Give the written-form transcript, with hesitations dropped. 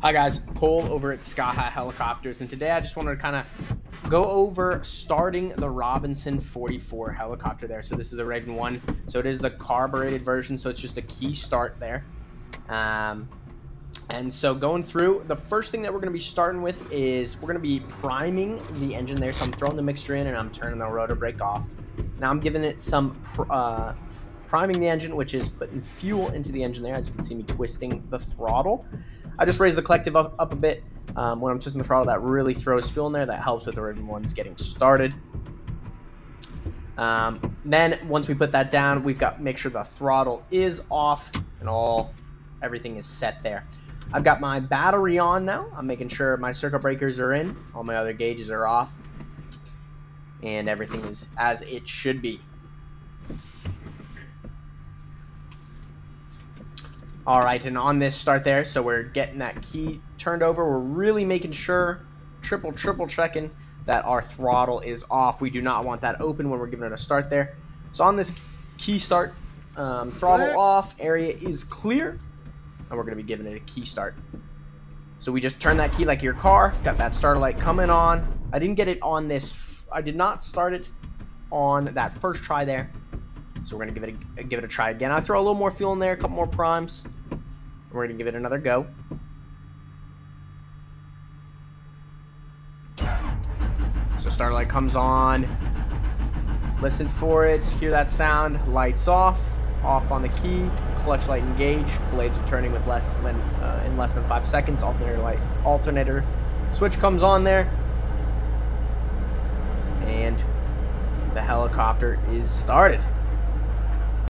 Hi guys, Cole over at Sky High Helicopters, and today I just wanted to kind of go over starting the Robinson 44 helicopter there. So this is the Raven 1, so it is the carbureted version, so it's just a key start there. And so going through, the first thing that we're going to be starting with is we're going to be priming the engine there. So I'm throwing the mixture in and I'm turning the rotor brake off. Now I'm giving it some priming the engine, which is putting fuel into the engine there. As you can see me twisting the throttle. I just raised the collective up a bit. When I'm twisting the throttle, that really throws fuel in there. That helps with the Raven 1's getting started. Then once we put that down, we've got to make sure the throttle is off and everything is set there. I've got my battery on now. I'm making sure my circuit breakers are in. All my other gauges are off. And everything is as it should be. All right, and on this start there, so we're getting that key turned over. We're really making sure, triple checking that our throttle is off. We do not want that open when we're giving it a start there. So on this key start, throttle off, area is clear, and we're going to be giving it a key start. So we just turn that key like your car, got that starter light coming on. I didn't get it on this, I did not start it on that first try there. So we're going to give it a try again. I throw a little more fuel in there, a couple more primes. And we're going to give it another go. So starter light comes on. Listen for it. Hear that sound. Lights off. Off on the key. Clutch light engaged. Blades are turning with in less than 5 seconds. Alternator switch comes on there. And the helicopter is started.